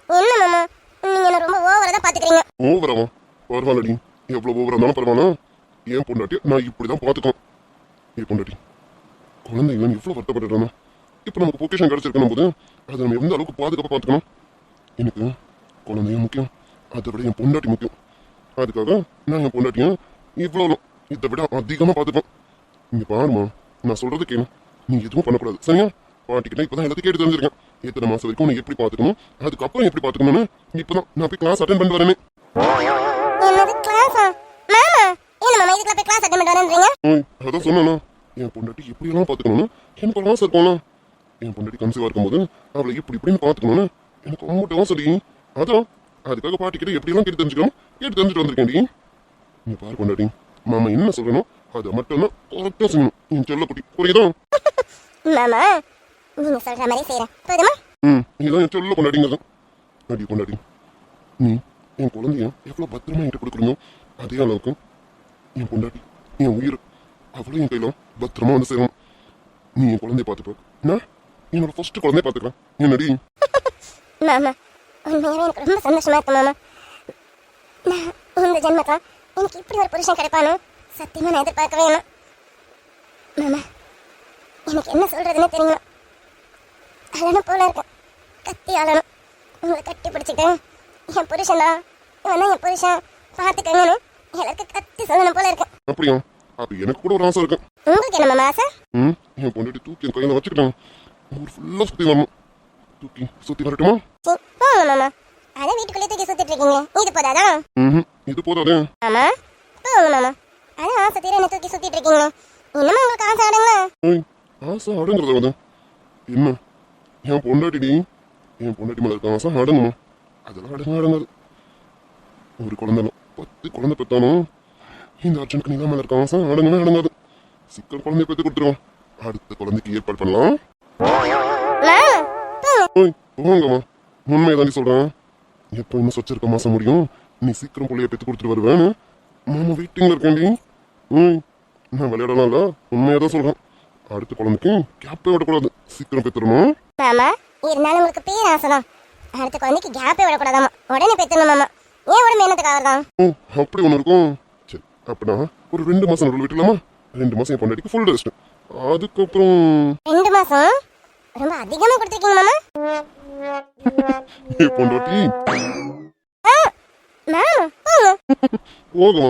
என்ன மாமா, நீங்க என்ன ரொம்ப ஓவரா தான் பாத்துக்கிறீங்க. ஓவராவா? பரவாயில்லடி, எவ்வளவு ஓவரா இருந்தாலும் பரவாயில்ல. ஏன் பொண்டாட்டி நான் இப்படிதான் பாத்துக்கோம். ஏன் பொண்டாட்டி, குழந்தைங்க எவ்வளவு வருத்தப்பட்டுறாங்க. இப்ப நமக்கு பொக்கேஷன் கிடைச்சிருக்கணும் போது அதை நம்ம எந்த அளவுக்கு பாதுகாப்பா பாத்துக்கணும். எனக்கு குழந்தைய முக்கியம், அதை விட என் பொண்டாட்டி முக்கியம். அதுக்காக நான் என் பொண்டாட்டியும் இவ்வளவு இதை விட அதிகமா பாத்துப்பேன். இங்க பாருமா, நான் சொல்றது கேளு, நீ எதுவும் பண்ணக்கூடாது சரியா? பாட்டிக்கிட்ட இப்பதான் எல்லாத்தையும் கேட்டு தெரிஞ்சிருக்கேன். எத்தனை மாசம் வரைக்கும் நீ எப்படி பாத்துக்கணும், அதுக்கப்புறம் எப்படி பாத்துக்கணும்னு இப்பதான் நான் போய் கிளாஸ் அட்டென்ட் பண்ணிட்டு வரேனே. என்னது கிளாஸா? மாமா என்ன மாமா இதுக்குள்ள போய் கிளாஸ் அட்டெண்ட் பண்ணிட்டு வரேன்றீங்க? ஓய், அதான் சொன்னா என் பொண்டாட்டி எப்படி எல்லாம் பாத்துக்கணும்னு எனக்கு ஒரு ஆசை இருக்கும்ல. என் பொண்டாட்டி கன்சீவா இருக்கும்போது அவளை இப்படி இப்படின்னு பாத்துக்கணும்னு எனக்கு ரொம்ப ஆசை. அதான் அதுக்காக பாட்டிக்கிட்ட எப்படி எல்லாம் கேட்டு தெரிஞ்சுக்கணும், கேட்டு தெரிஞ்சுட்டு வந்திருக்கேன். நீ பாரு பொண்டாட்டி, மாமா என்ன சொல்றேனோ அதை மட்டும் தான் கரெக்டா செய்யணும். என் செல்ல குட்டி புரியுதா? மாமா நீங்க சொல்ற மாதிரி செய்யறேன். போதுமா? நீதான் என் செல்ல பொண்டாட்டிங்கிறது. அடி பொண்டாட்டி, நீ என் குழந்தைய எவ்வளவு பத்திரமா என்கிட்ட கொடுக்குறீங்க, அதே அளவுக்கு என் பொண்டாட்டி என் உயிர் அவ்வளவு என் கையில பத்திரமா வந்து சேரும். நீ என் குழந்தைய பார்த்துப்ப, நான் என்னோட ஃபர்ஸ்ட் குழந்தைய பார்த்துக்கிறேன். என்னடி? மாமா உண்மையாவே எனக்கு ரொம்ப சந்தோஷமா இருக்கு மாமா. நான் இந்த ஜென்மத்துல எனக்கு இப்படி ஒரு புருஷன் கிடைப்பானு சத்தியமா நான் எதிர்பார்க்கவே இல்லை. மாமா எனக்கு என்ன சொல்றதுன்னு தெரியுமா? அழனும் போல இருக்கேன், கத்தி அழனும். உங்களை கட்டி பிடிச்சிக்கிட்டேன், என் புருஷனா இவன் தான் என் புருஷன் பார்த்துக்கங்கன்னு எல்லாருக்கும் கத்தி சொல்லணும் போல இருக்கேன். அப்படியா? அப்ப எனக்கு கூட ஒரு ஆசை இருக்கு. உங்களுக்கு என்ன மாமா ஆசை? என் பொண்டாட்டி தூக்கி என் கையில வச்சுக்கிட்டேன், ஊர் ஃபுல்லா சுத்தி வரணும். தூக்கி சுத்தி வரட்டுமா? போங்க மாமா, அதான் வீட்டுக்குள்ளே தூக்கி சுத்திட்டு இருக்கீங்க, இது போதாதான்? இது போதாதே. ஆமா போங்க மாமா, அதான் ஆசை தீர என்ன தூக்கி சுத்திட்டு இருக்கீங்க. இன்னுமா உங்களுக்கு ஆசை ஆடுங்களா? ஓய், ஆசை அடங்குறத வந்து என்ன? என் பொண்டாட்டி என் பொண்டாட்டி மேல இருக்க ஆசை அடங்குமா? அதெல்லாம் அடங்காது. ஒரு குழந்தை 10 குழந்தை பெத்தாலும் இந்த அர்ஜுனுக்கு நீதான் மேல இருக்க ஆசை அடங்காது. சிக்கல் குழந்தைய பெற்று கொடுத்துருவான். அடுத்த குழந்தைக்கு ஏற்பாடு பண்ணலாம். ஓய் போங்கம்மா, உண்மையை தாண்டி சொல்றேன். எப்போ இன்னும் சொச்சிருக்க மாசம் முடியும், நீ சீக்கிரம் பிள்ளைய பெற்று கொடுத்துட்டு வருவேன்னு மாமா வெயிட்டிங்ல இருக்கேன்டி. நான் விளையாடலாம்ல, உண்மையை தான் சொல்றேன். அடுத்த குழந்தைக்கு கேப்பே விடக்கூடாது, சீக்கிரம் பெற்றுடணும். மாமா இருந்தாலும் உங்களுக்கு பேர் ஆசைதான், அடுத்த குழந்தைக்கு கேப்பே விடக்கூடாதாமா, உடனே பெற்றணும் மாமா. ஏன் உடம்பு என்னத்துக்கு ஆகுறதான்? அப்படி ஒண்ணு இருக்கும். சரி, அப்படின்னா ஒரு 2 மாசம் நடுவில் விட்டுலாமா? 2 மாசம் என் பொண்டாட்டிக்கு ஃபுல் ரெஸ்ட். அதுக்கப்புறம் 2 மாசம் ரொம்ப அதிகமா கொடுத்துருக்கீங்க மாமா. என் பொண்டாட்டி போகமா?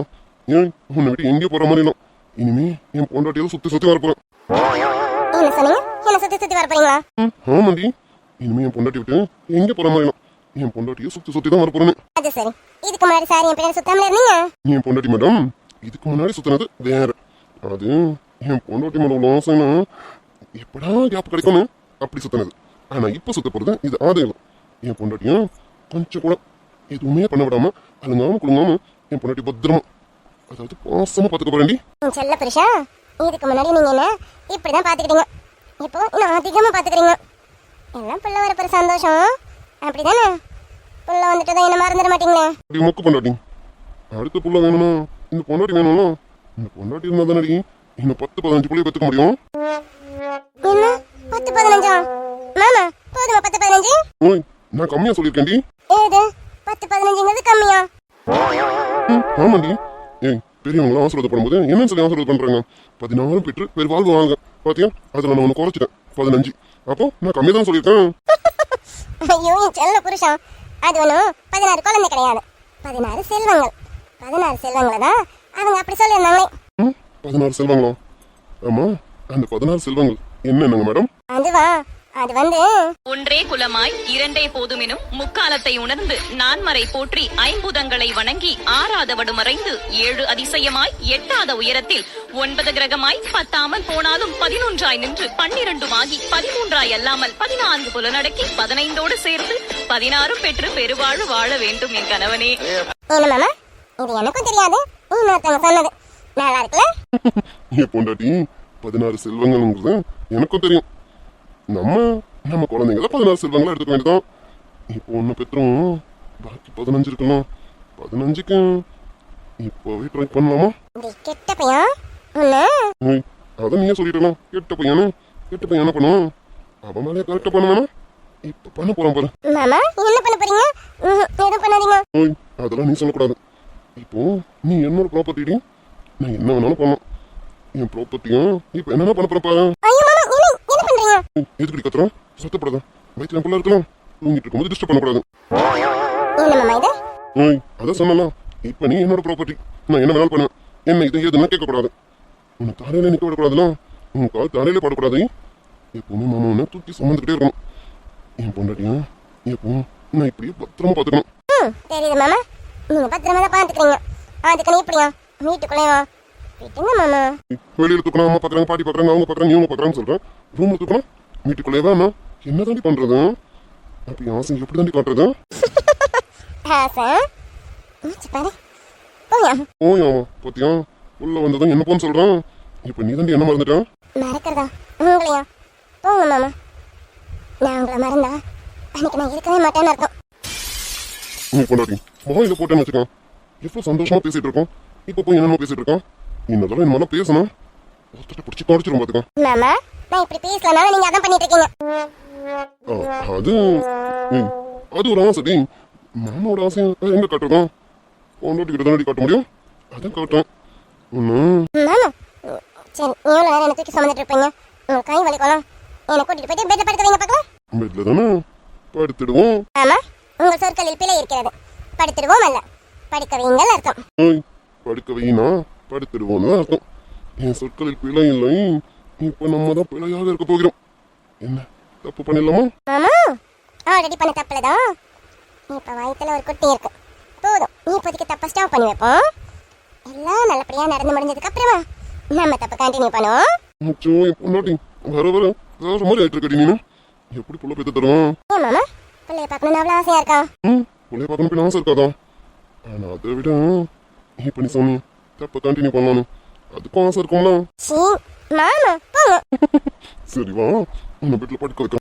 ஏன் உன்னை விட்டு எங்கே போற மாதிரி இல்லை. இனிமே என் பொண்டாட்டியால சுத்தி வரப்போறேன். என்ன சொன்னீங்க? என்ன சுத்தி வர போறீங்களா? ஆமாண்டி, இனிமே என் பொண்டாட்டி விட்டு எங்கே போற மாதிரி இல்லை. என் பொண்டாட்டியை சுத்தி தான் வரப்போறேன்னு. அது சரி, இதுக்கு முன்னாடி சாரி என் பின்னாடி சுத்தாமல இருந்தீங்க. என் பொண்டாட்டி மேடம் இதுக்கு முன்னாடி சுத்தினது வேற. அது என் பொண்டாட்டி மேடம் உள்ள ஆசைன்னா எப்படா கேப் கிடைக்கும்னு அப்படி சுத்தினது. ஆனா இப்ப சுத்த போறது இது ஆதாயம். என் பொண்டாட்டியும் கொஞ்சம் கூட எதுவுமே பண்ண விடாம அழுங்காம குழுங்காம என் பொண்டாட்டி பத்திரமா, அதாவது பாசமா பாத்துக்க போறேன்டி. செல்ல புருஷா, இதுக்கு முன்னாடி நீங்க என்ன இப்படிதான் பாத்துக்கிட்டீங்க. இப்போ இன்னும் அதிகமா பாத்துக்கிறீங்க. எல்லாம் புள்ள வரப்போற சந்தோஷம் அப்படிதானே? புள்ள வந்துட்டு தான் என்ன மறந்துட மாட்டீங்களே? அப்படி மொக்கு பொண்டாட்டி அடுத்த புள்ள வேணும்னா இந்த பொண்டாட்டி வேணும்னா இந்த பொண்டாட்டி இருந்தா தானடி இன்னும் 10-15 புள்ளைய பெற்றுக்க முடியும். என்ன 10-15? மாமா போதுமா 10-15? ஓய் நான் கம்மியா சொல்லியிருக்கேன்டி. ஏது 10-15ங்கிறது கம்மியா? ஆமாண்டி. ஏய் பெரியவங்களாம் ஆசீர்வாதப்படும் போது என்னன்னு சொல்லி ஆசீர்வாதம் பண்றாங்க? 16 பெற்று பெரு வாழ்வு வாங்க பாத்தியா? அதுல நான் ஒன்று குறைச்சிட்டேன் 15. அப்போ நான் கம்மியா தான் சொல்லியிருக்கேன். ஐயோ என் செல்ல புருஷன், அது ஒன்றும் 16 குழந்தை கிடையாது, 16 செல்வங்கள். 16 செல்வங்களை தான் அவங்க அப்படி சொல்லியிருந்தாங்களே. 16 செல்வங்களா? ஆமா அந்த 16 செல்வங்கள் என்னங்க மேடம்? அதுவா, அது வந்து ஒன்றே குலமாய் இரண்டே போதுமெனும் முக்காலத்தை உணர்ந்து நான்மறை போற்றி ஐம்பூதங்களை வணங்கி ஆறாதவடு மறைந்து 7 அதிசயமாய் 8ஆத உயரத்தில் 9 கிரகமாய் 10 போனாலும் 11ஆய் நின்று 12ஆகி 13ஆய் அல்லாமல் 14 புலனடக்கி 15ஓடு சேர்த்து 16 பெற்று பெருவாழ் வாழ வேண்டும் என் கணவனே. என்ன மாமா, இது எனக்கும் தெரியாது, இன்னொருத்தவங்க சொன்னது. நல்லா இருக்குல்ல? என் பொண்டாட்டி 16 செல்வங்கள்ங்கிறது எனக்கும் தெரியும். நம்ம குழந்தைங்கள 16 செல்வங்களா எடுத்துக்க வேண்டியதான். இப்போ ஒன்று பெற்றோம், பாக்கி 15 இருக்கலாம். 15க்கு இப்போவே ட்ரை பண்ணலாமா? இந்த கெட்ட பையன் உன்னை. ஏய், அதை நீயே சொல்லிட்டலாம். கெட்ட பையனு என்ன பண்ணுவான்? அவன் மேலே கரெக்டாக பண்ணுவானா? இப்போ பண்ண போறான் பாரு. மாமா என்ன பண்ண போறீங்க? எதுவும் பண்ணாதீங்க. ஓய் அதெல்லாம் நீ சொல்லக்கூடாது. இப்போ நீ என்னோட ப்ராப்பர்ட்டி, நான் என்ன வேணாலும் பண்ணலாம். என் ப்ராப்பர்ட்டியும் இப்போ என்னென்ன பண்ண போறப்பா? ஐயோ மாமா, என்ன பண்றீங்க? எதுக்கடி கத்துறோம்? சத்தப்படாத. வயிற்று பிள்ளை இருக்கலாம், தூங்கிட்டு இருக்கும்போது டிஸ்டர்ப் பண்ணக்கூடாது. என்ன மாமா இது? ஓய் அதான் சொன்னலாம். இப்போ நீ என்னோட ப்ராப்பர்ட்டி, நான் என்ன வேணாலும் பண்ணுவேன். என்ன இது எதுனா கேட்கக்கூடாது. உன்னை தாரையில நிற்க விடக்கூடாதுல, உன் கால் தாரையிலே படக்கூடாது. எப்பவுமே மாமா உன்னை தூக்கி சுமந்துக்கிட்டே இருக்கணும். என் பொண்டாட்டியும் எப்போ நான் இப்படியே பத்திரமா பார்த்துக்கணும். தெரியுது மாமா, நீங்க பத்திரமா தான் பாத்துக்கிறீங்க. அதுக்கு நீ இப்படியா வீட்டுக்குள்ளேயா? வீட்டுங்க மாமா. வெளியில தூக்கணும், அம்மா பாக்குறாங்க, பாட்டி பாக்குறாங்க, அவங்க பாக்குறாங்க, இவங்க பாக்குறாங்கன்னு சொல்றேன். ரூம்ல தூக்கணும், வீட்டுக்குள்ளே தான். என்ன தாண்டி பண்றது? அப்படி ஆசை எப்படி தாண்டி காட்டுறது? ஆசை மூச்சு பாரு. போயா ஓயாமா பாத்தியா, உள்ள வந்ததும் என்ன போன்னு சொல்றான். இப்ப நீ தாண்டி என்ன மறந்துட்டான்? மறக்கிறதா உங்களையா? போங்க மாமா, நான் உங்களை மறந்தா அன்னைக்கு நான் இருக்கவே மாட்டேன்னு அர்த்தம். நீ பொண்டாட்டி வாயில போட்டேன்னு வச்சுக்கான். எவ்வளவு சந்தோஷமா பேசிட்டு இருக்கோம், இப்ப போய் என்னமோ பேசிட்டு இருக்கான். இன்னதெல்லாம் என்ன மாதிரி பேசணும், ஒருத்தட்ட பிடிச்சி காடிச்சிரும் பாத்துக்கான். மாமா நான் இப்படி பேசலனால நீங்க அதான் பண்ணிட்டு இருக்கீங்க. அது அது ஒரு ஆசை. மாமாவோட ஆசையை எங்க காட்டுறோம்? பொண்டாட்டி கிட்ட தானடி காட்ட முடியும், அதான் காட்டுறேன். ஒன்னும் மாமா சரி, எவ்வளோ நேரம் என்ன தூக்கி சுமந்துட்டு இருப்பீங்க? உங்க கை வலிக்கலாம், என்னை கூட்டிட்டு போயிட்டு பெட்ல படுக்க வைங்க பார்க்கலாம். பெட்ல தானே படுத்துடுவோம். ஆமா, உங்கள் சொற்களில் பிழை இருக்கிறது. படுத்துடுவோம் அல்ல, படுக்க வைங்கள் அர்த்தம். ஓய் படுக்க வையினா படுத்துடுவோம்னு தான் அர்த்தம். என் சொற்களில் பிழை இல்லை. இப்ப நம்ம தான் பிழையாக இருக்க போகிறோம். என்ன தப்பு பண்ணிடலாமா? மாமா ஆல்ரெடி பண்ண தப்புலதான் இப்ப வயித்துல ஒரு குட்டி இருக்கு. போதும், நீ இப்போதைக்கு தப்ப ஸ்டாப் பண்ணி வைப்போம். எல்லாம் நல்லபடியா நடந்து முடிஞ்சதுக்கு அப்புறமா நம்ம தப்பு கண்டினியூ பண்ணுவோம். அச்சோ என் பொண்டாட்டி வர வேற மாதிரி ஆயிட்டு இருக்கடி. நீனு எப்படி புள்ள பேத்து தருவான்? ஏன் மாமா பிள்ளைய பார்க்கணும்னு அவ்வளோ ஆசையா இருக்கா? புள்ளைய பார்க்கணும் ஆசை இருக்காதா? ஆனா அதை விட இப்ப நீ சொன்னி தப்ப கண்டினியூ பண்ணலான்னு அதுக்கும் ஆசை இருக்கும்ல. சீ மாமா போங்க. சரி வா, உன்னை வீட்டுல படுக்க வைக்க.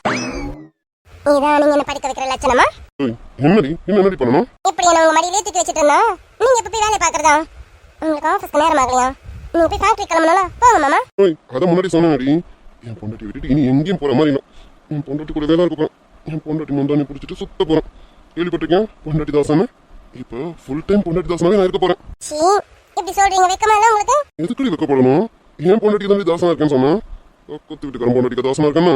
இதான் நீங்க என்ன படிக்க வைக்கிற லட்சணமா? என்னடி பண்ணணும்? இப்படி என்ன உங்க மடியிலே தூக்கி வச்சுட்டு இருந்தா நீங்க எப்ப போய் வேலையை பாக்குறதா? உங்களுக்கு ஆஃபீஸ்க்கு நேரம் ஆகலையா? நீங்க போய் ஃபேக்டரி கிளம்பணும்ல, போங்க மாமா. அதை முன்னாடி சொன்னேன்டி. என் பொண்டாட்டி விட்டுட்டு இனி எங்கேயும் போற மாதிரி இல்லை. என் பொண்டாட்டி கூடவே தான் இருக்க போறேன். என் பொண்டாட்டி முந்தானி பிடிச்சிட்டு சுத்த போறேன். கேள்விப்பட்டிருக்கேன் பொண்டாட்டி தாசானு. இப்போ ஃபுல் டைம் பொண்டாட்டி தாசனாவே நான் இருக்க போறேன். சீ இப்படி சொல்றீங்க, வெக்கமா இல்ல உங்களுக்கு? எதுக்கடி வைக்கப்படணும்? என் பொண்டாட்டி தான் தாசனா இருக்கேன்னு சொன்னேன். கொத்து வீட்டுக்காரன் பொண்டாட்டிக்கு தாசனா இருக்கேன்னா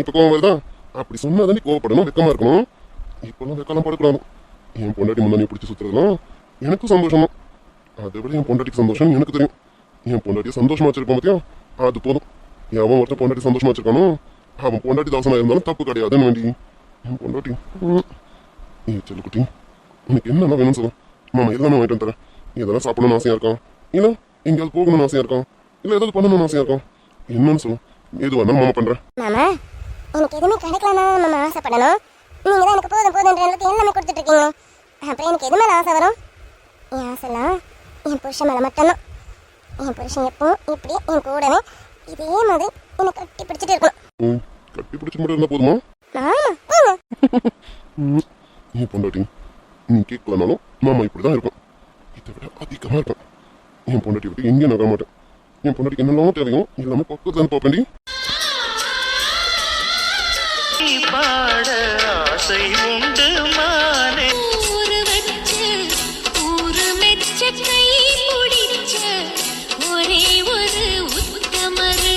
இப்ப கோவம் வருதா? அப்படி சொன்னா தானே கோவப்படணும், வெக்கமா இருக்கணும். இப்பெல்லாம் வெக்கலாம் படக்கூடாது. என் பொண்டாட்டி முந்தானி பிடிச்சி சுத்துறதுலாம் எனக்கும் சந்தோஷம் தான். அதை விட என் பொண்டாட்டிக்கு சந்தோஷம் எனக்கு தெரியும். என் பொண்டாட்டியை சந்தோஷமா வச்சிருப்போம் பார்த்தியா, அது போதும். எவன் ஒருத்தன் பொண்டாட்டி சந்தோஷமா வச்சிருக்கானோ அவன் பொண்டாட்டி தாசனா இருந்தாலும் தப்பு கிடையாதுன்னு வேண்டி என் பொண்டாட்டி. ஏ செல்லுக்குட்டி, உனக்கு என்னென்ன வேணும்னு சொல்ல, மாமா எல்லாமே வாங்கிட்டு வந்துறேன். இதெல்லாம் சாப்பிடணும்னு ஆசையா இருக்கான், இல்ல எங்கேயாவது போகணும்னு ஆசையா இருக்கான், இல்ல ஏதாவது பண்ணணும்னு ஆசையா இருக்கான், என்னன்னு சொல்லும். எது வேணாலும் மாமா பண்றேன். மாமா எனக்கு எதுவுமே கிடைக்கலன்னா நம்ம ஆசைப்படணும். நீங்க தான் எனக்கு போதும் போதுன்ற அளவுக்கு எல்லாமே கொடுத்துட்டு இருக்கீங்க. அப்புறம் எனக்கு எது மேல ஆசை வரும்? என் ஆசைலாம் என் புருஷன் மேல மட்டும்தான். என் புருஷன் எப்பவும் இப்படி என் கூடவே இதே மாதிரி என்னை கட்டி பிடிச்சிட்டு இருக்கணும். கட்டி பிடிச்சி மட்டும் இருந்தா போதுமா? ஆமா போங்க. நீ பொண்டாட்டி நீ கேட்கலனாலும் மாமா இப்படிதான் இருக்கும். இதை விட அதிகமா இருக்கும். என் பொண்டாட்டி விட்டு எங்கேயும் நகர மாட்டேன். என் பொண்டாட்டிக்கு என்னெல்லாம் தேவையோ எல்லாமே பக்கத்துல பார்ப்பேன்டி. பாட ஆசை உண்டு மானே ஊரு வச்சு ஊரு மெச்ச கை பிடிச்ச ஒரே ஒரு உத்தமரு.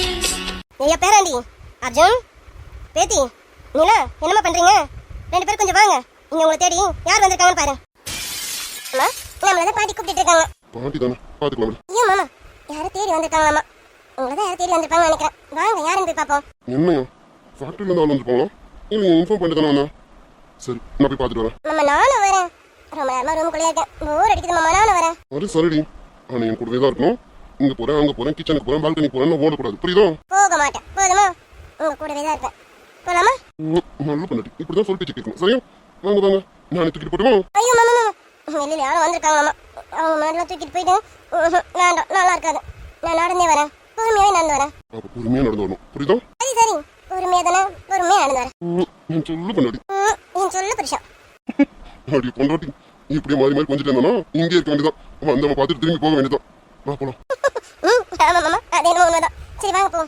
ஐயா பேராண்டி, அர்ஜுன், பேத்தி, நீலா என்னம்மா பண்றீங்க? 2 பேரும் கொஞ்சம் வாங்க. இங்க உங்களை தேடி யார் வந்திருக்காங்கன்னு பாரு. அம்மா, நம்மள தான் பாட்டி கூப்பிட்டு இருக்காங்க. பாட்டி தானே பாத்துக்கலாம். ஐயோ மாமா, யாரும் தேடி வந்திருக்காங்களாமா. உங்களை தான் யாரும் தேடி வந்திருப்பாங்கன்னு நினைக்கிறேன். வாங்க யாருன்னு போய் பார்ப்போம். என்னையா ஃபேக்டரியில இருந்து ஆள் வந்துருப்பாங்களா? இல்லை இன்ஃபார்ம் பண்ணிட்டு தானே வந்தேன். சரி நான் போய் பார்த்துட்டு வரேன். மாமா நானும் வரேன். ரொம்ப நேரமா ரூமுக்குள்ளே இருக்கேன். போர் அடிக்குது மாமா, நானும் வரேன். அது சரிடி. ஆனால் என் கூடவே தான் இருக்கணும். இங்கே போகிறேன் அங்கே போகிறேன் கிச்சனுக்கு போகிறேன் பால்கனிக்கு போகிறேன் ஓடக்கூடாது. புரியுதா? போக மாட்டேன். போதுமா? உங்க கூடவே தான் இருப்பேன். போலாமா? நல்லா பண்ணி இப்படி தான் சொல்லிட்டு கேட்கணும். சரியா? வாங்க வாங்க நான் தூக்கிட்டு போட்டுமா? ஐயோ மாமா மாமா, வெளியில யாரும் வந்திருக்காங்க மாமா. அவங்க முன்னாடிலாம் தூக்கிட்டு போயிட்டு வேண்டாம், நல்லா இருக்காது. நான் நடந்தே வரேன். பொறுமையாவே நடந்து வரேன். அப்போ பொறுமையாக நடந்து வரணும். புரியுதா? சரி சரி, பொறுமையா தானே, பொறுமையா நடந்து வரேன். நான் சொல்லு பண்ணாடி. நீ சொல்லு புருஷா. அப்படி பொண்டாட்டி இப்படியே மாறி மாறி கொஞ்சிட்டு இருந்தோன்னா இங்கே இருக்க வேண்டியதான். வந்தவன் பார்த்துட்டு திரும்பி போக வேண்டியதான். வா போலாம். ஆமா மாமா, அது என்னமோ உண்மைதான். சரி வாங்க போ.